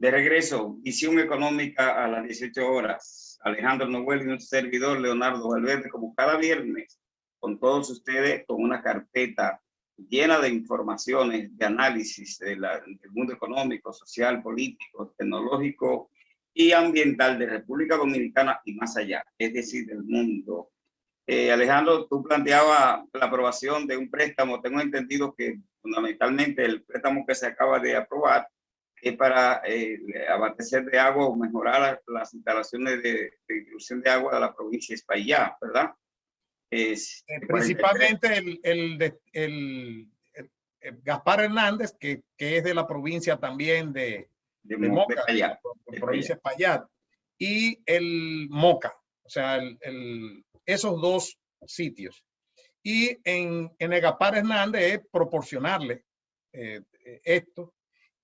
De regreso, visión económica a las 18 horas. Alejandro Noel y un servidor, Leonardo Valverde, como cada viernes, con todos ustedes, con una carpeta llena de informaciones, de análisis del mundo económico, social, político, tecnológico y ambiental de República Dominicana y más allá, es decir, del mundo. Alejandro, tú planteabas la aprobación de un préstamo. Tengo entendido que fundamentalmente el préstamo que se acaba de aprobar es para abastecer de agua o mejorar las instalaciones de distribución de agua de la provincia de Espaillá, ¿verdad? Principalmente el Gaspar Hernández, que es de la provincia también de Moca, provincia de Espaillat, y el Moca, o sea, esos dos sitios. Y en el Gaspar Hernández es proporcionarle esto,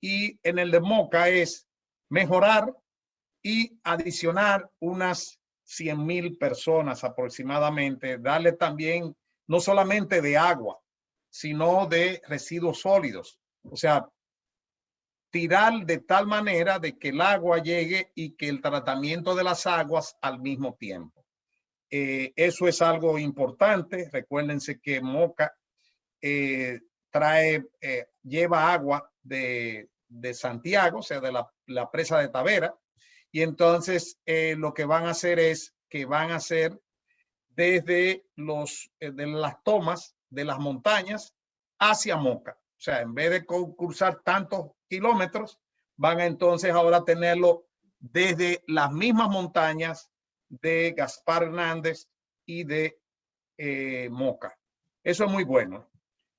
y en el de Moca es mejorar y adicionar unas 100,000 personas aproximadamente, darle también no solamente de agua, sino de residuos sólidos. O sea, tirar de tal manera de que el agua llegue y que el tratamiento de las aguas al mismo tiempo. Eso es algo importante. Recuérdense que Moca lleva agua de Santiago, o sea, de la presa de Tavera. Y entonces lo que van a hacer es que van a hacer desde de las tomas de las montañas hacia Moca. O sea, en vez de cruzar tantos kilómetros, van a entonces ahora tenerlo desde las mismas montañas de Gaspar Hernández y de Moca. Eso es muy bueno.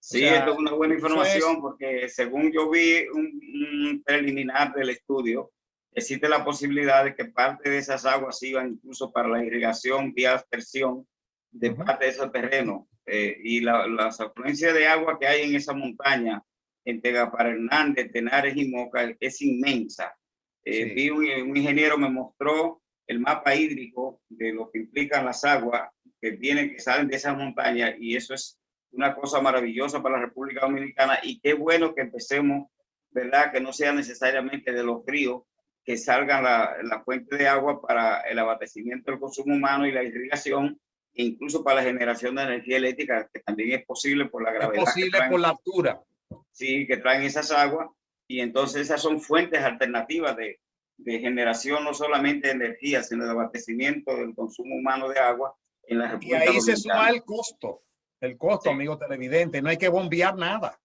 Sí, o sea, esto es una buena información porque según yo vi un preliminar del estudio, existe la posibilidad de que parte de esas aguas iban incluso para la irrigación vía aspersión de parte de esos terrenos. Y las afluencias de agua que hay en esa montaña, entre Gaspar Hernández, Tenares y Moca, es inmensa. Vi un ingeniero me mostró el mapa hídrico de lo que implican las aguas que salen de esas montañas, y eso es una cosa maravillosa para la República Dominicana. Y qué bueno que empecemos, ¿verdad? Que no sea necesariamente de los ríos que salgan la fuente de agua para el abastecimiento del consumo humano y la irrigación, e incluso para la generación de energía eléctrica, que también es posible por la gravedad. Es posible por la altura. Sí, que traen esas aguas. Y entonces esas son fuentes alternativas de generación, no solamente de energía, sino de abastecimiento del consumo humano de agua en la República Dominicana. Y ahí se suma el costo. El costo, sí, amigo televidente, no hay que bombear nada.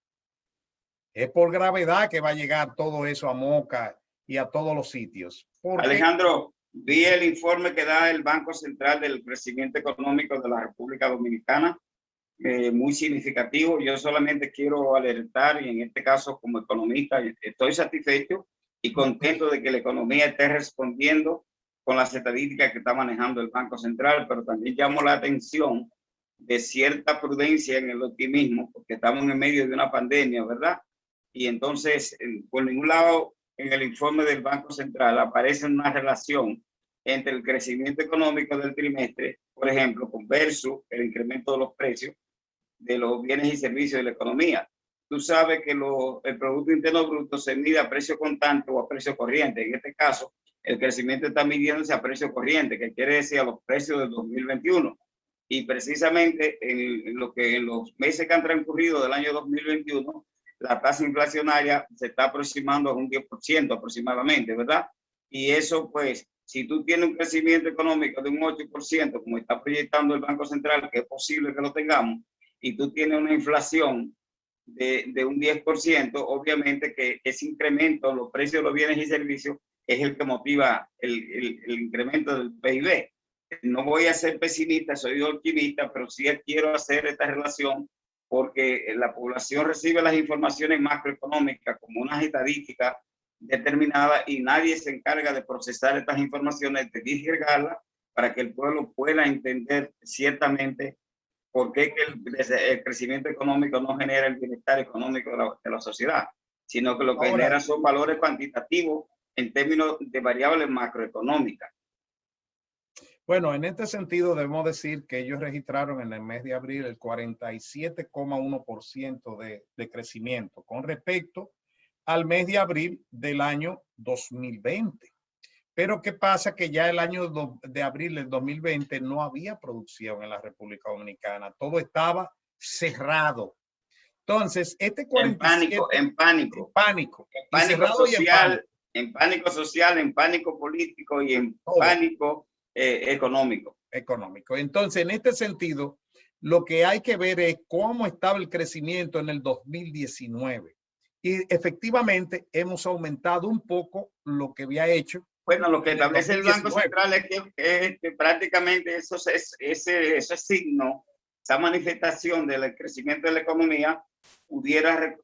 Es por gravedad que va a llegar todo eso a Moca y a todos los sitios. Alejandro, vi el informe que da el Banco Central del Crecimiento Económico de la República Dominicana, muy significativo. Yo solamente quiero alertar, y en este caso como economista estoy satisfecho y contento de que la economía esté respondiendo con las estadísticas que está manejando el Banco Central, pero también llamo la atención de cierta prudencia en el optimismo, porque estamos en medio de una pandemia, ¿verdad? Y entonces, por ningún lado, en el informe del Banco Central aparece una relación entre el crecimiento económico del trimestre, por ejemplo, con versus el incremento de los precios de los bienes y servicios de la economía. Tú sabes que el Producto Interno Bruto se mide a precio contante o a precio corriente. En este caso, el crecimiento está midiéndose a precio corriente, que quiere decir a los precios del 2021. Y precisamente en los meses que han transcurrido del año 2021, la tasa inflacionaria se está aproximando a un 10% aproximadamente, ¿verdad? Y eso, pues, si tú tienes un crecimiento económico de un 8%, como está proyectando el Banco Central, que es posible que lo tengamos, y tú tienes una inflación de un 10%, obviamente que ese incremento en los precios de los bienes y servicios es el que motiva el incremento del PIB. No voy a ser pesimista, soy optimista, pero sí quiero hacer esta relación porque la población recibe las informaciones macroeconómicas como unas estadísticas determinadas y nadie se encarga de procesar estas informaciones, de disgregarlas para que el pueblo pueda entender ciertamente por qué el crecimiento económico no genera el bienestar económico de la sociedad, sino que lo que genera son valores cuantitativos en términos de variables macroeconómicas. Bueno, en este sentido debemos decir que ellos registraron en el mes de abril el 47,1% de crecimiento con respecto al mes de abril del año 2020. Pero ¿qué pasa? Que ya el año de abril del 2020 no había producción en la República Dominicana. Todo estaba cerrado. Entonces, este 47... En pánico social, en pánico social, en pánico político y en pánico económico. Entonces, en este sentido, lo que hay que ver es cómo estaba el crecimiento en el 2019. Y efectivamente hemos aumentado un poco lo que había hecho. Bueno, lo que establece el Banco Central es que prácticamente ese signo, esa manifestación del crecimiento de la economía pudiera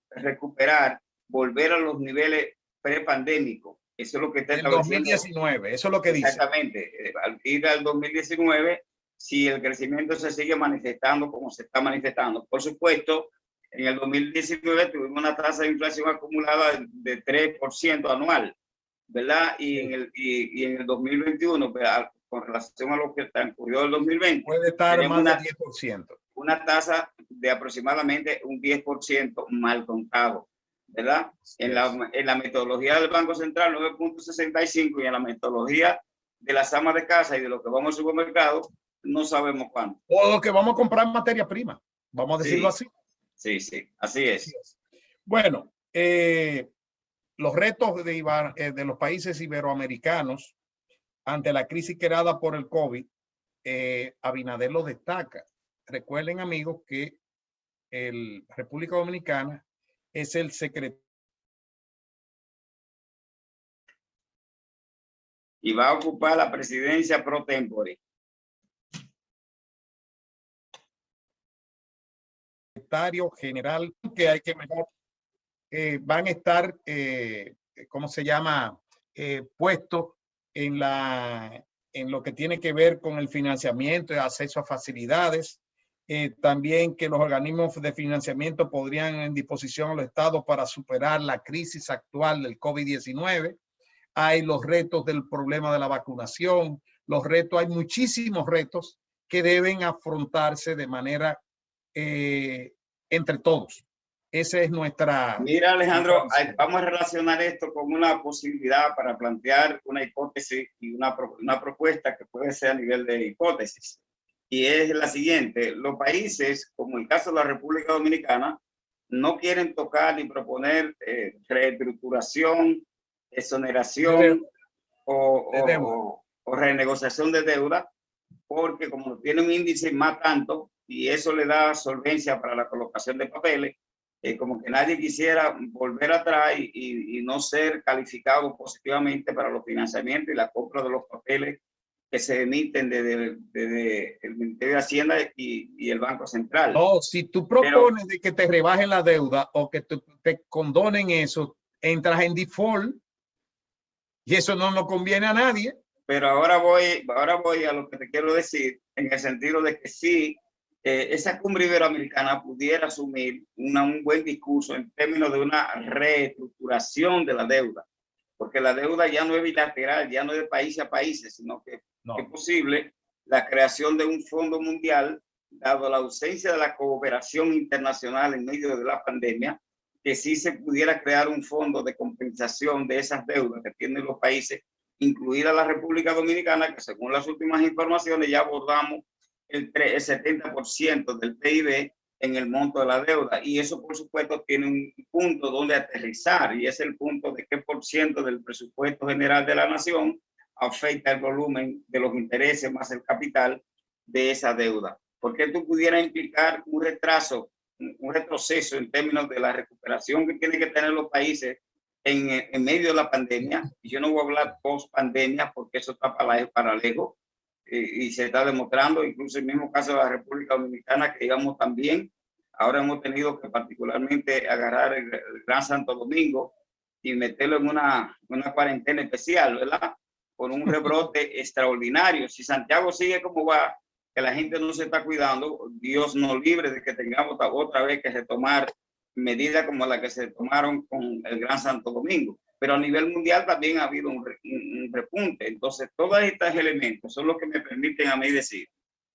recuperar, volver a los niveles prepandémicos. Eso es lo que está estableciendo. 2019, eso es lo que dice. Exactamente. Al ir al 2019, si el crecimiento se sigue manifestando como se está manifestando. Por supuesto, en el 2019 tuvimos una tasa de inflación acumulada de 3% anual, ¿verdad? Y en el 2021, con relación a lo que transcurrió el 2020, puede estar más del 10%. Una tasa de aproximadamente un 10% mal contado, ¿verdad? En la metodología del Banco Central, 9.65, y en la metodología de las amas de casa y de lo que vamos al supermercado, no sabemos cuánto. O lo que vamos a comprar materia prima, vamos a decirlo así. Sí, así es. Bueno, los retos de los países iberoamericanos ante la crisis creada por el COVID, Abinader lo destaca. Recuerden, amigos, que República Dominicana es el secretario. Y va a ocupar la presidencia pro tempore. Secretario general que hay que mejorar. Van a estar, ¿cómo se llama? Puestos en lo que tiene que ver con el financiamiento y acceso a facilidades. También que los organismos de financiamiento podrían en disposición a los estados para superar la crisis actual del COVID-19. Hay los retos del problema de la vacunación, hay muchísimos retos que deben afrontarse de manera entre todos. Esa es nuestra... Mira, Alejandro, vamos a relacionar esto con una posibilidad para plantear una hipótesis y una propuesta que puede ser a nivel de hipótesis. Y es la siguiente: los países, como el caso de la República Dominicana, no quieren tocar ni proponer reestructuración, exoneración o renegociación de deuda, porque como tiene un índice más tanto y eso le da solvencia para la colocación de papeles, como que nadie quisiera volver atrás y no ser calificado positivamente para los financiamientos y la compra de los papeles que se emiten desde el Ministerio de Hacienda y el Banco Central. No, si tú propones de que te rebajen la deuda o que te condonen eso, entras en default y eso no nos conviene a nadie. Pero ahora voy a lo que te quiero decir, en el sentido de que sí, esa cumbre iberoamericana pudiera asumir un buen discurso en términos de una reestructuración de la deuda, porque la deuda ya no es bilateral, ya no es de país a países, sino que es posible la creación de un fondo mundial, dado la ausencia de la cooperación internacional en medio de la pandemia, que sí se pudiera crear un fondo de compensación de esas deudas que tienen los países, incluida la República Dominicana, que según las últimas informaciones ya abordamos el 70% del PIB en el monto de la deuda, y eso por supuesto tiene un punto donde aterrizar, y es el punto de qué por ciento del presupuesto general de la nación afecta el volumen de los intereses más el capital de esa deuda. ¿Por qué tú pudieras implicar un retroceso en términos de la recuperación que tienen que tener los países en medio de la pandemia? Y yo no voy a hablar post pandemia porque eso está para lejos, y se está demostrando, incluso el mismo caso de la República Dominicana, que digamos también, ahora hemos tenido que particularmente agarrar el Gran Santo Domingo y meterlo en una cuarentena especial, ¿verdad? Con un rebrote extraordinario. Si Santiago sigue como va, que la gente no se está cuidando, Dios nos libre de que tengamos otra vez que retomar medidas como las que se tomaron con el Gran Santo Domingo. Pero a nivel mundial también ha habido un repunte. Entonces, todos estos elementos son los que me permiten a mí decir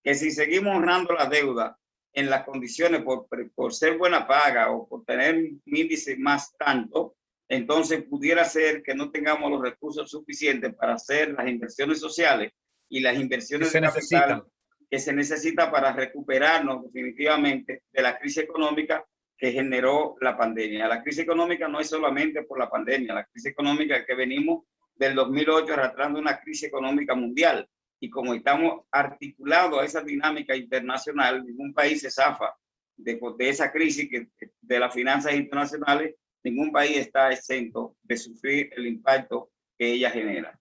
que si seguimos honrando la deuda en las condiciones por ser buena paga o por tener un índice más tanto, entonces pudiera ser que no tengamos los recursos suficientes para hacer las inversiones sociales y las inversiones de capital que se necesita para recuperarnos definitivamente de la crisis económica que generó la pandemia. La crisis económica no es solamente por la pandemia, la crisis económica que venimos del 2008 arrastrando una crisis económica mundial. Y como estamos articulados a esa dinámica internacional, ningún país se zafa de esa crisis de las finanzas internacionales, ningún país está exento de sufrir el impacto que ella genera.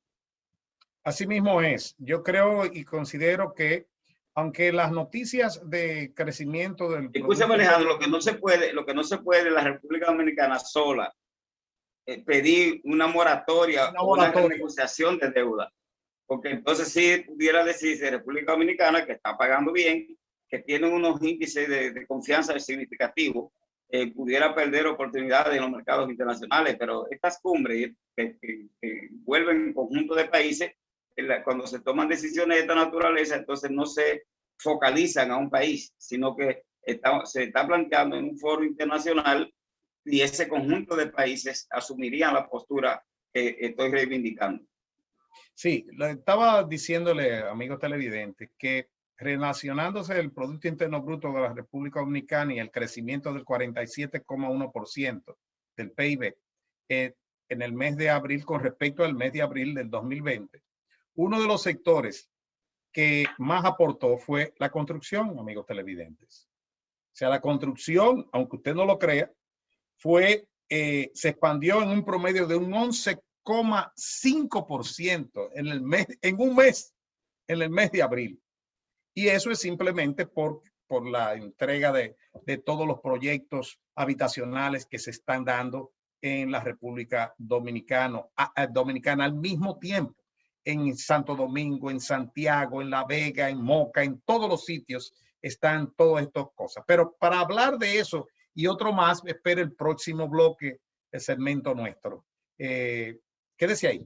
Así mismo es. Yo creo y considero que aunque las noticias de crecimiento del... Escúchame, Alejandro, lo que no se puede en la República Dominicana sola pedir una moratoria o una renegociación de deuda. Porque entonces sí pudiera decirse República Dominicana que está pagando bien, que tiene unos índices de confianza significativos, pudiera perder oportunidades en los mercados internacionales, pero estas cumbres que vuelven conjunto de países, cuando se toman decisiones de esta naturaleza, entonces no se focalizan a un país, sino que se está planteando en un foro internacional y ese conjunto de países asumirían la postura que estoy reivindicando. Sí, estaba diciéndole, amigos televidentes, que relacionándose el Producto Interno Bruto de la República Dominicana y el crecimiento del 47,1% del PIB en el mes de abril con respecto al mes de abril del 2020, uno de los sectores que más aportó fue la construcción, amigos televidentes. O sea, la construcción, aunque usted no lo crea, se expandió en un promedio de un 11,5% en el mes de abril. Y eso es simplemente por la entrega de todos los proyectos habitacionales que se están dando en la República Dominicana al mismo tiempo. En Santo Domingo, en Santiago, en La Vega, en Moca, en todos los sitios están todas estas cosas. Pero para hablar de eso y otro más, espere el próximo bloque, el segmento nuestro. Quédese ahí.